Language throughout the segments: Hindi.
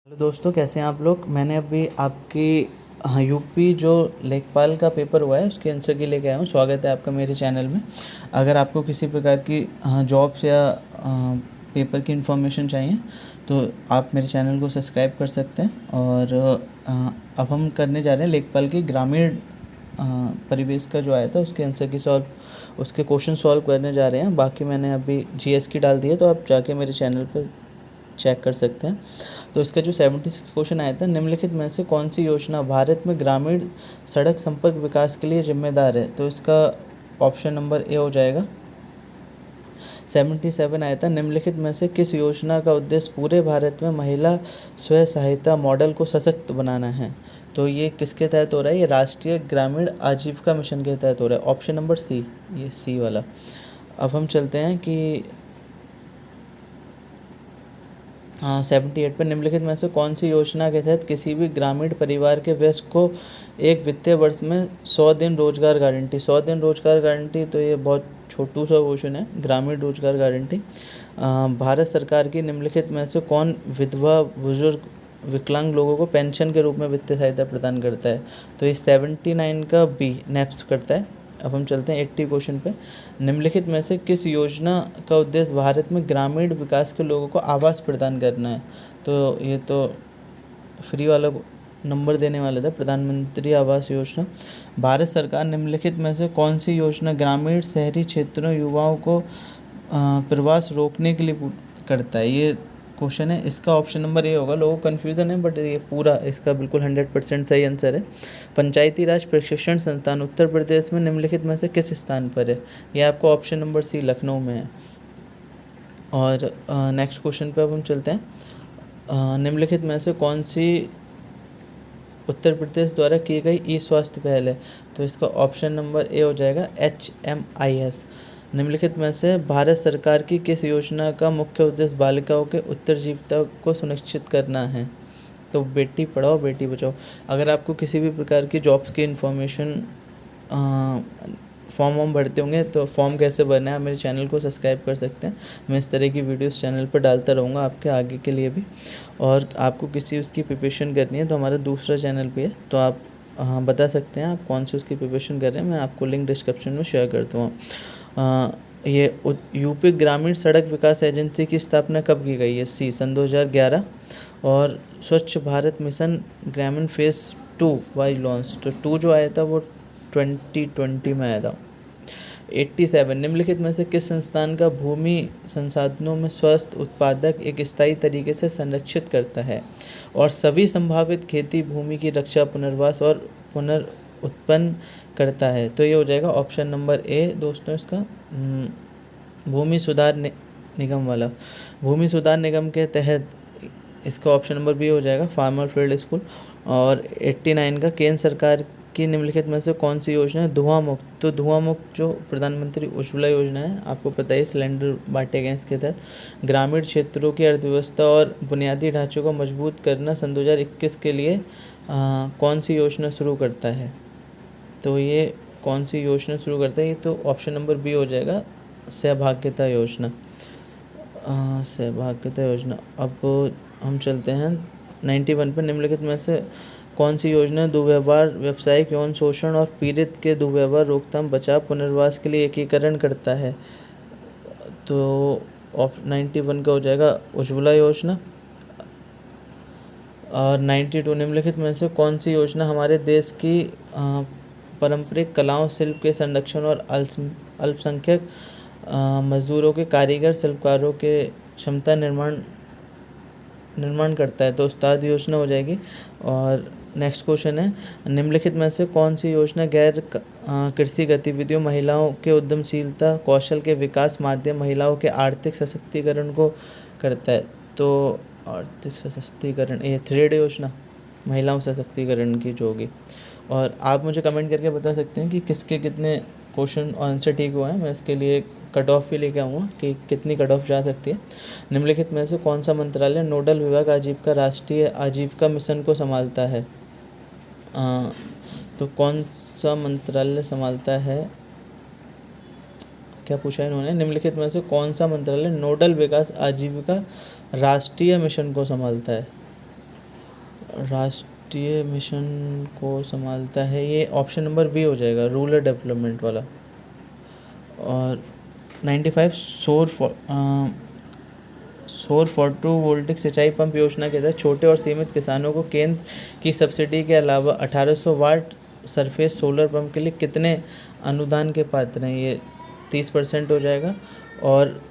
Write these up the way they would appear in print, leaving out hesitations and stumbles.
हेलो दोस्तों, कैसे हैं आप लोग। मैंने अभी आपकी यूपी जो लेखपाल का पेपर हुआ है उसके आंसर की लेके आया हूँ। स्वागत है आपका मेरे चैनल में। अगर आपको किसी प्रकार की जॉब्स या पेपर की इन्फॉर्मेशन चाहिए तो आप मेरे चैनल को सब्सक्राइब कर सकते हैं। और अब हम करने जा रहे हैं लेखपाल की ग्रामीण परिवेश का जो आया था उसके आंसर की उसके क्वेश्चन सॉल्व करने जा रहे हैं। बाकी मैंने अभी जीएस की डाल दी है, तो आप जाके मेरे चैनल पर चेक कर सकते हैं। तो इसका जो 76 क्वेश्चन आया था, निम्नलिखित में से कौन सी योजना भारत में ग्रामीण सड़क संपर्क विकास के लिए जिम्मेदार है। तो इसका ऑप्शन नंबर ए हो जाएगा। 77 आया था, निम्नलिखित में से किस योजना का उद्देश्य पूरे भारत में महिला स्व सहायता मॉडल को सशक्त बनाना है। तो ये किसके तहत हो रहा है, ये राष्ट्रीय ग्रामीण आजीविका मिशन के तहत हो रहा है। ऑप्शन नंबर सी, ये सी वाला। अब हम चलते हैं कि 78 पर निम्नलिखित में से कौन सी योजना के तहत किसी भी ग्रामीण परिवार के वयस्क को एक वित्तीय वर्ष में 100 दिन रोजगार गारंटी। 100 दिन रोजगार गारंटी, तो ये बहुत छोटू सा क्वेश्चन है। ग्रामीण रोजगार गारंटी भारत सरकार की निम्नलिखित में से कौन विधवा बुजुर्ग विकलांग लोगों को पेंशन के रूप में वित्तीय सहायता प्रदान करता है। तो ये 79 का बी नेप्स करता है। अब हम चलते हैं 80 क्वेश्चन पे। निम्नलिखित में से किस योजना का उद्देश्य भारत में ग्रामीण विकास के लोगों को आवास प्रदान करना है। तो ये तो फ्री वाला नंबर देने वाला था, प्रधानमंत्री आवास योजना। भारत सरकार निम्नलिखित में से कौन सी योजना ग्रामीण शहरी क्षेत्रों युवाओं को प्रवास रोकने के लिए करता है। ये क्वेश्चन है, इसका ऑप्शन नंबर ए होगा। लोगों को कन्फ्यूज़न है, बट ये पूरा इसका बिल्कुल 100% सही आंसर है। पंचायती राज प्रशिक्षण संस्थान उत्तर प्रदेश में निम्नलिखित में से किस स्थान पर है। यह आपको ऑप्शन नंबर सी लखनऊ में है। और नेक्स्ट क्वेश्चन पे अब हम चलते हैं। निम्नलिखित में से कौन सी उत्तर प्रदेश द्वारा की गई ई स्वास्थ्य पहल है। तो इसका ऑप्शन नंबर ए हो जाएगा, HMIS। निम्नलिखित में से भारत सरकार की किस योजना का मुख्य उद्देश्य बालिकाओं के उत्तरजीविता को सुनिश्चित करना है। तो बेटी पढ़ाओ बेटी बचाओ। अगर आपको किसी भी प्रकार की जॉब्स की इन्फॉर्मेशन फॉर्म वॉर्म भरते होंगे तो फॉर्म कैसे भरना है, आप मेरे चैनल को सब्सक्राइब कर सकते हैं। मैं इस तरह की वीडियोस चैनल पर डालता रहूँगा आपके आगे के लिए भी। और आपको किसी उसकी प्रिपरेशन करनी है तो हमारा दूसरा चैनल पे है, तो आप बता सकते हैं आप कौन सी उसकी प्रिपरेशन कर रहे हैं। मैं आपको लिंक डिस्क्रिप्शन में शेयर कर दूँगा। ये यूपी ग्रामीण सड़क विकास एजेंसी की स्थापना कब की गई है। सी, सन 2011। और स्वच्छ भारत मिशन ग्रामीण फेज़ 2 वाई लॉन्च। तो 2 जो आया था वो 2020 में आया था। 87, निम्नलिखित में से किस संस्थान का भूमि संसाधनों में स्वस्थ उत्पादक एक स्थायी तरीके से संरक्षित करता है और सभी संभावित खेती भूमि की रक्षा पुनर्वास और पुनर्उत्पन्न करता है। तो ये हो जाएगा ऑप्शन नंबर ए दोस्तों इसका, भूमि सुधार निगम वाला। भूमि सुधार निगम के तहत इसका ऑप्शन नंबर बी हो जाएगा, फार्मर फील्ड स्कूल। और 89 का केंद्र सरकार की निम्नलिखित में से कौन सी योजना है धुआं मुक्त। तो धुआं मुक्त जो प्रधानमंत्री उज्ज्वला योजना है, आपको पता है सिलेंडर बांटे गए इसके तहत। ग्रामीण क्षेत्रों की अर्थव्यवस्था और बुनियादी ढांचे को मजबूत करना सन 2021 के लिए कौन सी योजना शुरू करता है। तो ये कौन सी योजना शुरू करता है, ये तो ऑप्शन नंबर बी हो जाएगा, सहभागिता योजना। सहभागिता योजना। अब हम चलते हैं 91 पर। निम्नलिखित में से कौन सी योजना दुर्व्यवहार, व्यावसायिक यौन शोषण और पीड़ित के दुर्व्यवहार रोकथाम बचाव पुनर्वास के लिए एकीकरण करता है। तो 91 का हो जाएगा उज्ज्वला योजना। और 92, निम्नलिखित में से कौन सी योजना हमारे देश की पारंपरिक कलाओं शिल्प के संरक्षण और अल्पसंख्यक मजदूरों के कारीगर शिल्पकारों के क्षमता निर्माण करता है। तो उस्ताद योजना हो जाएगी। और नेक्स्ट क्वेश्चन है, निम्नलिखित में से कौन सी योजना गैर कृषि गतिविधियों, महिलाओं के उद्यमशीलता, कौशल के विकास माध्यम महिलाओं के आर्थिक सशक्तिकरण को करता है। तो आर्थिक सशक्तिकरण, ये थ्रेड योजना महिलाओं सशक्तिकरण की जो होगी। और आप मुझे कमेंट करके बता सकते हैं कि किसके कितने क्वेश्चन और आंसर ठीक हुआ है। मैं इसके लिए कट ऑफ भी लेके आऊँगा कि कितनी कट ऑफ जा सकती है। निम्नलिखित में से कौन सा मंत्रालय नोडल विभाग आजीविका राष्ट्रीय आजीविका मिशन को संभालता है। तो कौन सा मंत्रालय संभालता है, क्या पूछा है इन्होंने। निम्नलिखित में से कौन सा मंत्रालय नोडल विकास आजीविका राष्ट्रीय मिशन को संभालता है। राष्ट्रीय मिशन को संभालता है, ये ऑप्शन नंबर बी हो जाएगा, रूरल डेवलपमेंट वाला। और 95 सौर फोटो वोल्टिक सिंचाई पंप योजना के तहत छोटे और सीमित किसानों को केंद्र की सब्सिडी के अलावा 1800 वाट सरफेस सोलर पंप के लिए कितने अनुदान के पात्र हैं, ये 30% हो जाएगा। और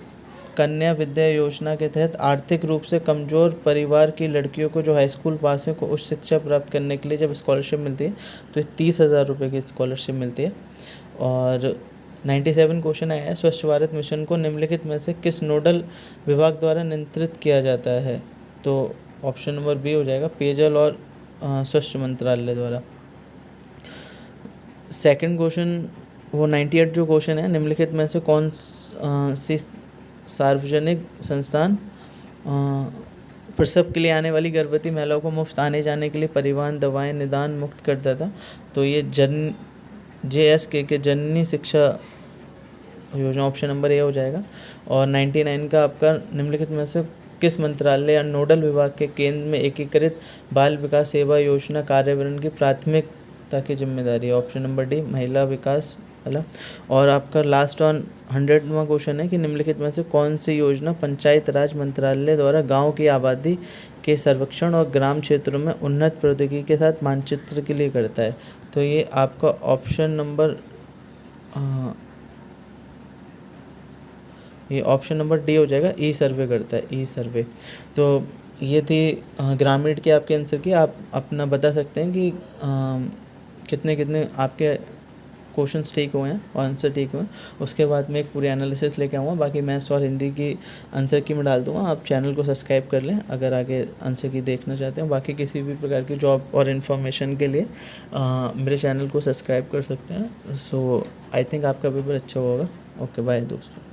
कन्या विद्या योजना के तहत आर्थिक रूप से कमज़ोर परिवार की लड़कियों को जो हाई स्कूल पास है को उच्च शिक्षा प्राप्त करने के लिए जब स्कॉलरशिप मिलती है तो 30,000 रुपये की स्कॉलरशिप मिलती है। और 97 क्वेश्चन आया है, स्वच्छ भारत मिशन को निम्नलिखित में से किस नोडल विभाग द्वारा नियंत्रित किया जाता है, तो ऑप्शन नंबर बी हो जाएगा, पेयजल और स्वच्छ मंत्रालय द्वारा। सेकंड क्वेश्चन वो 98 जो क्वेश्चन है, निम्नलिखित में से कौन सी सार्वजनिक संस्थान प्रसव के लिए आने वाली गर्भवती महिलाओं को मुफ्त आने जाने के लिए परिवहन, दवाएं, निदान मुक्त करता था, तो ये JSK के जननी शिक्षा योजना, ऑप्शन नंबर ए हो जाएगा। और 99 का आपका निम्नलिखित में से किस मंत्रालय या नोडल विभाग के केंद्र में एकीकृत बाल विकास सेवा योजना कार्यान्वयन की प्राथमिकता की जिम्मेदारी है, ऑप्शन नंबर डी, महिला विकास वाला। और आपका लास्ट ऑन 100वां क्वेश्चन है कि निम्नलिखित में से कौन सी योजना पंचायत राज मंत्रालय द्वारा गांव की आबादी के सर्वेक्षण और ग्राम क्षेत्रों में उन्नत प्रौद्योगिकी के साथ मानचित्र के लिए करता है, तो ये आपका ऑप्शन नंबर डी हो जाएगा, ई सर्वे करता है, ई सर्वे। तो ये थी ग्रामीण के आपके आंसर की। आप अपना बता सकते हैं कि कितने कितने आपके क्वेश्चंस ठीक हुए हैं और आंसर ठीक हुए हैं। उसके बाद मैं एक पूरी एनालिसिस लेके आऊँगा, बाकी मैथ्स और हिंदी की आंसर की मैं डाल दूँगा। आप चैनल को सब्सक्राइब कर लें अगर आगे आंसर की देखना चाहते हैं। बाकी किसी भी प्रकार की जॉब और इन्फॉर्मेशन के लिए मेरे चैनल को सब्सक्राइब कर सकते हैं। सो आई थिंक आपका पेपर अच्छा होगा। ओके, बाय दोस्तों।